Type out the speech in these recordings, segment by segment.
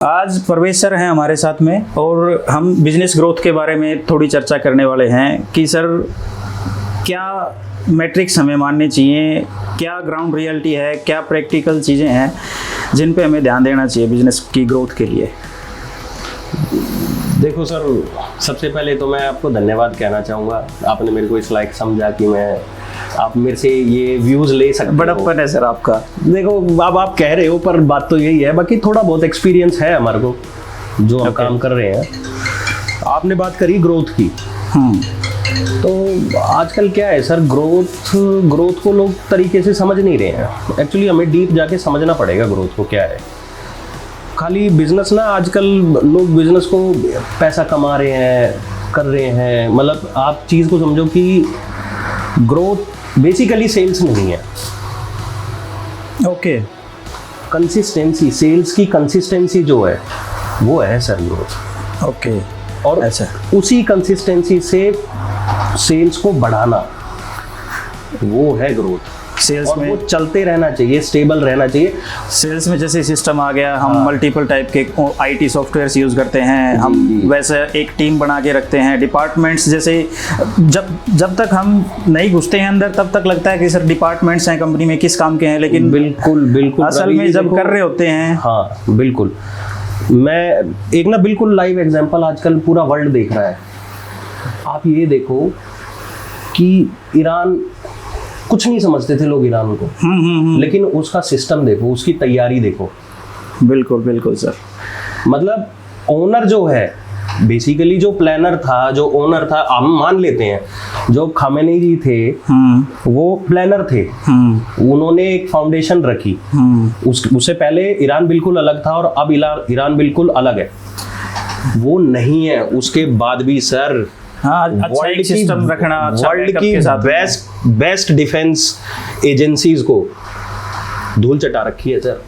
आज प्रवेश सर हैं हमारे साथ में और हम बिजनेस ग्रोथ के बारे में थोड़ी चर्चा करने वाले हैं कि सर क्या मैट्रिक्स हमें मानने चाहिए, क्या ग्राउंड रियलिटी है, क्या प्रैक्टिकल चीज़ें हैं जिन पे हमें ध्यान देना चाहिए बिजनेस की ग्रोथ के लिए। देखो सर, सबसे पहले तो मैं आपको धन्यवाद कहना चाहूँगा, आपने मेरे को इस लायक समझा कि आप मेरे से ये व्यूज़ ले सकते हो। बड़प्पन है सर आपका। देखो अब आप कह रहे हो पर बात तो यही है, बाकी थोड़ा बहुत एक्सपीरियंस है हमारे को जो हम काम कर रहे हैं। आपने बात करी ग्रोथ की। तो आजकल क्या है सर, ग्रोथ को लोग तरीके से समझ नहीं रहे हैं। एक्चुअली हमें डीप जाके समझना पड़ेगा ग्रोथ को क्या है। खाली बिजनेस ना, आजकल लोग बिजनेस को पैसा कमा रहे हैं, कर रहे हैं, मतलब आप चीज़ को समझो कि ग्रोथ बेसिकली सेल्स नहीं है। ओके। कंसिस्टेंसी, सेल्स की कंसिस्टेंसी जो है वो है सर ग्रोथ। ओके। और ऐसा उसी कंसिस्टेंसी से सेल्स को बढ़ाना वो है ग्रोथ। सेल्स और में वो चलते रहना चाहिए, स्टेबल रहना चाहिए। सेल्स में जैसे सिस्टम आ गया, हम मल्टीपल टाइप के आईटी सॉफ्टवेयर्स यूज़ करते हैं, हम वैसे एक टीम बना के रखते हैं, डिपार्टमेंट्स जैसे जब तक हम नहीं घुसते हैं अंदर तब तक लगता है कि सर डिपार्टमेंट्स हैं कंपनी में, किस काम के हैं, लेकिन बिल्कुल असल में जब कर रहे होते हैं। हाँ बिल्कुल। मैं एक ना बिल्कुल लाइव एग्जांपल आजकल पूरा वर्ल्ड देख रहा है। आप ये देखो कि ईरान, कुछ नहीं समझते थे लोग ईरान को, लेकिन उसका सिस्टम देखो, उसकी तैयारी देखो। बिल्कुल बिल्कुल सर। मतलब ओनर जो है, बेसिकली जो प्लानर था, जो ओनर था, हम मान लेते हैं जो खामेनी जी थे वो प्लानर थे। उन्होंने एक फाउंडेशन रखी। उससे पहले ईरान बिल्कुल अलग था और अब ईरान बिल्कुल अलग है। वो नहीं है, उसके बाद भी सर अच्छा एक सिस्टम रखना, वर्ल्ड की बेस्ट डिफेंस एजेंसीज को धूल चटा रखी है सर।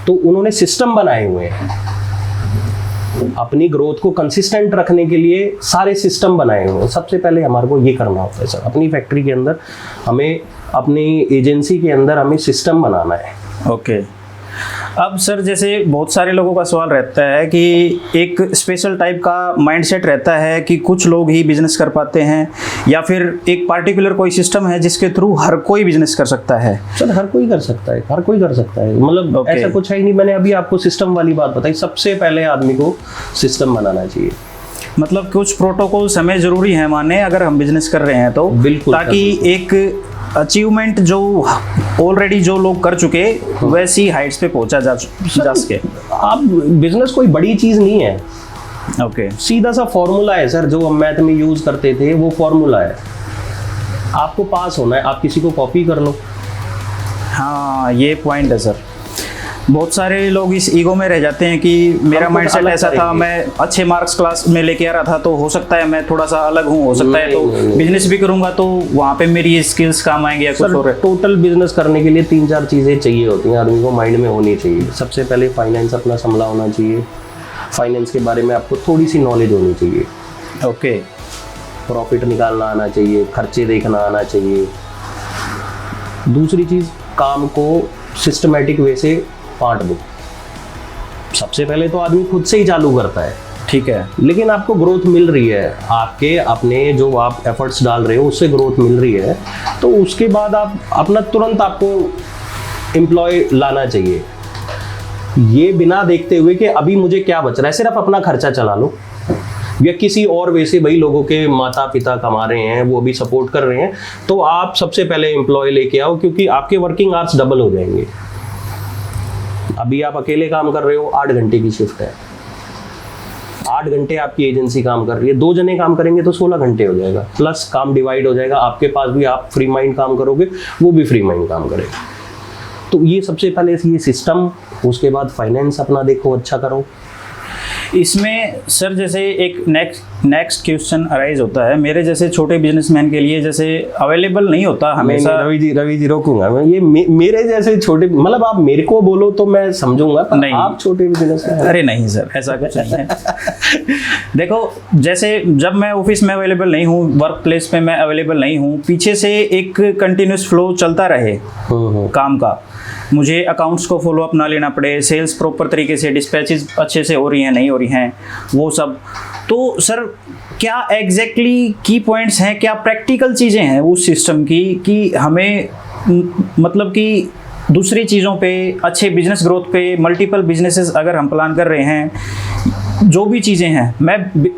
तो उन्होंने सिस्टम बनाए हुए हैं अपनी ग्रोथ को कंसिस्टेंट रखने के लिए, सारे सिस्टम बनाए हुए हैं। सबसे पहले हमारे को ये करना होता है सर, अपनी फैक्ट्री के अंदर हमें, अपनी एजेंसी के अंदर हमें सिस्टम बनाना है। ओके। अब सर जैसे बहुत सारे लोगों का सवाल रहता है कि एक स्पेशल टाइप का माइंडसेट रहता है कि कुछ लोग ही बिजनेस कर पाते हैं, या फिर एक पार्टिकुलर कोई सिस्टम है जिसके थ्रू हर कोई बिजनेस कर सकता है। सर हर कोई कर सकता है, हर कोई कर सकता है, मतलब ऐसा कुछ है ही नहीं। मैंने अभी आपको सिस्टम वाली बात बताई। सबसे पहले आदमी को सिस्टम बनाना चाहिए। मतलब कुछ प्रोटोकॉल्स हमें जरूरी है माने अगर हम बिजनेस कर रहे हैं तो, बिल्कुल, ताकि एक अचीवमेंट जो ऑलरेडी जो लोग कर चुके वैसी हाइट्स पे पहुंचा जा सके। आप बिजनेस कोई बड़ी चीज नहीं है। ओके। सीधा सा फॉर्मूला है सर, जो हम मैथ में यूज करते थे वो फॉर्मूला है। आपको पास होना है, आप किसी को कॉपी कर लो। हाँ ये पॉइंट है सर। बहुत सारे लोग इस ईगो में रह जाते हैं कि मेरा माइंडसेट ऐसा था, मैं अच्छे मार्क्स क्लास में लेके आ रहा था, तो हो सकता है मैं थोड़ा सा अलग हूँ, हो सकता है तो बिजनेस भी करूँगा तो वहाँ पे मेरी स्किल्स काम आएंगे या कुछ और। टोटल बिजनेस करने के लिए 3-4 चीज़ें चाहिए होती हैं, आदमी को माइंड में होनी चाहिए। सबसे पहले फाइनेंस अपना संभला होना चाहिए। फाइनेंस के बारे में आपको थोड़ी सी नॉलेज होनी चाहिए। ओके। प्रॉफिट निकालना आना चाहिए, खर्चे देखना आना चाहिए। दूसरी चीज़, काम को सिस्टमेटिक वे से बांट दो। सबसे पहले तो आदमी खुद से ही चालू करता है, ठीक है, लेकिन आपको ग्रोथ मिल रही है, आपके अपने जो आप एफर्ट्स डाल रहे हो उससे ग्रोथ मिल रही है, तो उसके बाद आप अपना तुरंत आपको एम्प्लॉय लाना चाहिए। ये बिना देखते हुए कि अभी मुझे क्या बच रहा है, सिर्फ अपना खर्चा चला लो, या किसी और वैसे भाई लोगों के माता पिता कमा रहे हैं, वो भी सपोर्ट कर रहे हैं, तो आप सबसे पहले एम्प्लॉय लेके आओ, क्योंकि आपके वर्किंग आवर्स डबल हो जाएंगे। अभी आप अकेले काम कर रहे हो, 8 घंटे की शिफ्ट है, 8 घंटे आपकी एजेंसी काम कर रही है, 2 जने काम करेंगे तो 16 घंटे हो जाएगा, प्लस काम डिवाइड हो जाएगा। आपके पास भी आप फ्री माइंड काम करोगे, वो भी फ्री माइंड काम करेगा। तो ये सबसे पहले ये सिस्टम, उसके बाद फाइनेंस अपना देखो, अच्छा करो। इसमें सर जैसे एक नेक्स्ट क्वेश्चन अराइज होता है मेरे जैसे छोटे बिजनेसमैन के लिए, जैसे अवेलेबल नहीं होता हमेशा। रवि जी रोकूंगा मैं, ये मेरे जैसे छोटे, मतलब आप मेरे को बोलो तो मैं समझूंगा, नहीं आप छोटे बिजनेसमैन। अरे नहीं सर, ऐसा कुछ नहीं है। देखो जैसे जब मैं ऑफिस में अवेलेबल नहीं हूँ, वर्क प्लेस पे मैं अवेलेबल नहीं हूँ, पीछे से एक कंटिन्यूस फ्लो चलता रहे काम का, मुझे अकाउंट्स को फॉलो अप ना लेना पड़े, सेल्स प्रॉपर तरीके से, डिस्पैचेस अच्छे से हो रही हैं नहीं हो रही हैं, वो सब। तो सर क्या एग्जैक्टली की पॉइंट्स हैं, क्या प्रैक्टिकल चीज़ें हैं उस सिस्टम की कि हमें मतलब कि दूसरी चीज़ों पे, अच्छे बिजनेस ग्रोथ पे, मल्टीपल बिजनेसेस अगर हम प्लान कर रहे हैं, जो भी चीज़ें हैं, मैं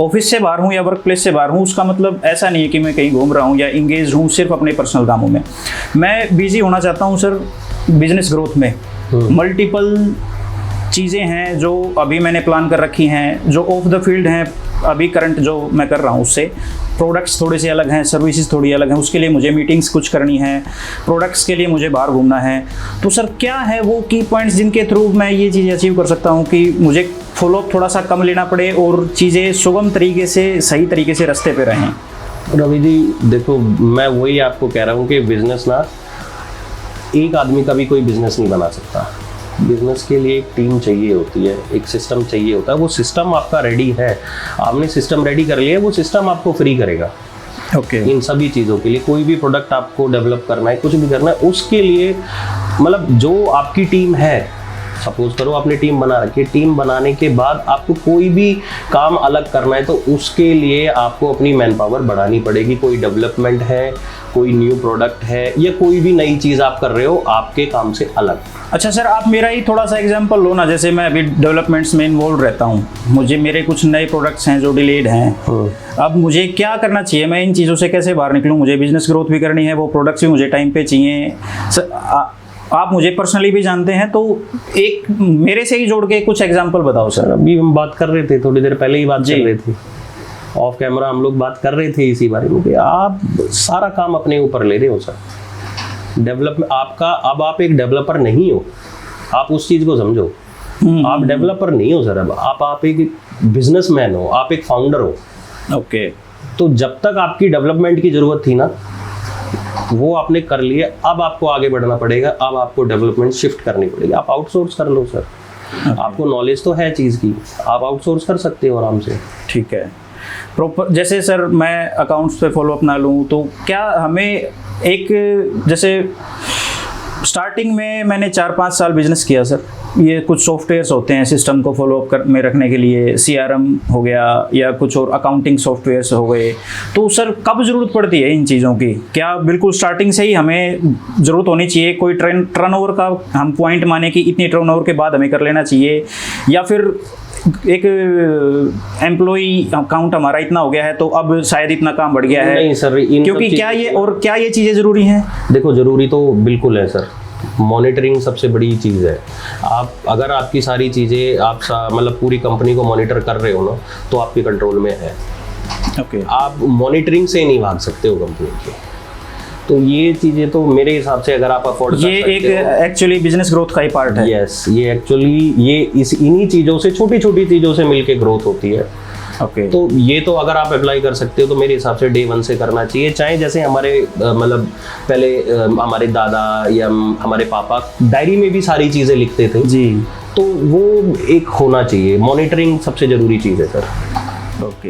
ऑफिस से बाहर हूँ या वर्क प्लेस से बाहर हूँ, उसका मतलब ऐसा नहीं है कि मैं कहीं घूम रहा हूँ या इंगेज हूँ सिर्फ अपने पर्सनल कामों में। मैं बिजी होना चाहता हूँ सर बिजनेस ग्रोथ में। मल्टीपल चीज़ें हैं जो अभी मैंने प्लान कर रखी हैं, जो ऑफ द फील्ड हैं अभी करंट जो मैं कर रहा हूँ उससे। प्रोडक्ट्स थोड़े से अलग हैं, सर्विसेज थोड़ी अलग हैं, उसके लिए मुझे मीटिंग्स कुछ करनी है, प्रोडक्ट्स के लिए मुझे बाहर घूमना है। तो सर क्या है वो की पॉइंट्स जिनके थ्रू मैं ये चीज़ें अचीव कर सकता हूँ कि मुझे फॉलोअप थोड़ा सा कम लेना पड़े और चीज़ें सुगम तरीके से, सही तरीके से रास्ते पे रहें? रवि जी देखो, मैं वही आपको कह रहा हूँ कि बिजनेस ना एक आदमी का भी कोई बिजनेस नहीं बना सकता। बिजनेस के लिए एक टीम चाहिए होती है, एक सिस्टम चाहिए होता है। वो सिस्टम आपका रेडी है, आपने सिस्टम रेडी कर लिया, वो सिस्टम आपको फ्री करेगा। ओके। इन सभी चीज़ों के लिए, कोई भी प्रोडक्ट आपको डेवलप करना है, कुछ भी करना है, उसके लिए मतलब जो आपकी टीम है, सपोज करो आपने टीम बना रखी है, टीम बनाने के बाद आपको कोई भी काम अलग करना है तो उसके लिए आपको अपनी मैन पावर बढ़ानी पड़ेगी। कोई डेवलपमेंट है, कोई न्यू प्रोडक्ट है या कोई भी नई चीज़ आप कर रहे हो आपके काम से अलग। अच्छा सर, आप मेरा ही थोड़ा सा एग्जांपल लो ना। जैसे मैं अभी डेवलपमेंट्स में इन्वॉल्व रहता हूँ, मेरे कुछ नए प्रोडक्ट्स हैं जो डिलेड हैं। अब मुझे क्या करना चाहिए, मैं इन चीज़ों से कैसे बाहर निकलूँ? मुझे बिजनेस ग्रोथ भी करनी है, वो प्रोडक्ट्स भी मुझे टाइम पे चाहिए। आप मुझे पर्सनली भी जानते हैं, तो एक मेरे से ही जोड़ के कुछ एग्जांपल बताओ सर। अभी हम बात कर रहे थे, थोड़ी देर पहले ही बात कर रहे थे, ऑफ कैमरा हम लोग बात कर रहे थे इसी बारे में कि आप सारा काम अपने ऊपर ले रहे हो सर। डेवलपमेंट आपका, अब आप एक डेवलपर नहीं हो, आप उस चीज़ को समझो। आप डेवलपर नहीं हो सर, अब आप एक बिजनेसमैन हो, आप एक फाउंडर हो। ओके। तो जब तक आपकी डेवलपमेंट की ज़रूरत थी ना, वो आपने कर लिया, अब आपको आगे बढ़ना पड़ेगा, अब आपको डेवलपमेंट शिफ्ट करनी पड़ेगी। आप आउटसोर्स कर लो सर। आपको नॉलेज तो है चीज़ की, आप आउटसोर्स कर सकते हो आराम से। ठीक है। प्रॉपर जैसे सर मैं अकाउंट्स पे फॉलो अप ना लूँ तो क्या हमें एक, जैसे स्टार्टिंग में मैंने 4-5 साल बिजनेस किया सर, ये कुछ सॉफ्टवेयर्स होते हैं सिस्टम को फॉलो अप में रखने के लिए, CRM हो गया या कुछ और अकाउंटिंग सॉफ्टवेयर्स हो गए। तो सर कब ज़रूरत पड़ती है इन चीज़ों की? क्या बिल्कुल स्टार्टिंग से ही हमें ज़रूरत होनी चाहिए? कोई टर्नओवर का हम पॉइंट माने कि इतनी टर्नओवर के बाद हमें कर लेना चाहिए, या फिर एक एम्प्लॉई अकाउंट हमारा इतना हो गया है तो अब शायद इतना काम बढ़ गया है? नहीं सर, क्योंकि क्या ये चीज़ें ज़रूरी हैं? देखो, ज़रूरी तो बिल्कुल है सर। मॉनिटरिंग सबसे बड़ी चीज़ है। आप अगर आपकी सारी चीज़ें आप मतलब पूरी कंपनी को मॉनिटर कर रहे हो ना, तो आपके कंट्रोल में है। ओके। आप मॉनिटरिंग से नहीं भाग सकते हो कंपनी के। तो ये चीज़ें तो मेरे हिसाब से अगर आप अफोर्ड कर सकते हो, ये एक एक्चुअली बिजनेस ग्रोथ का ही पार्ट है। यस, ये एक्चुअली ये इन्हीं चीज़ों से, छोटी छोटी चीज़ों से मिलके ग्रोथ होती है। ओके। तो ये तो अगर आप अप्लाई कर सकते हो तो मेरे हिसाब से डे 1 से करना चाहिए। चाहे जैसे हमारे मतलब पहले हमारे दादा या हमारे पापा डायरी में भी सारी चीज़ें लिखते थे जी, तो वो एक होना चाहिए। मॉनिटरिंग सबसे ज़रूरी चीज़ है सर। ओके।